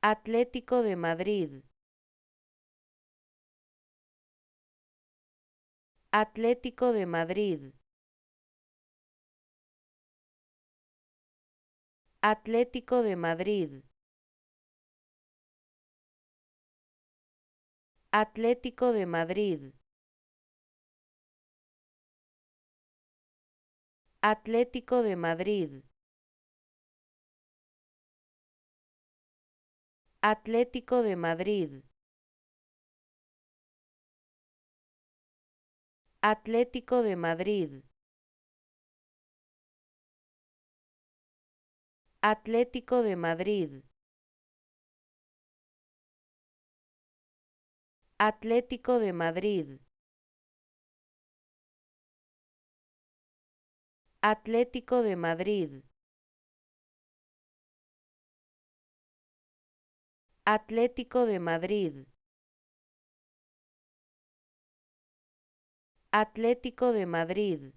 Atlético de Madrid. Atlético de Madrid. Atlético de Madrid. Atlético de Madrid. Atlético de Madrid. Atlético de Madrid. Atlético de Madrid. Atlético de Madrid. Atlético de Madrid. Atlético de Madrid. Atlético de Madrid. Atlético de Madrid.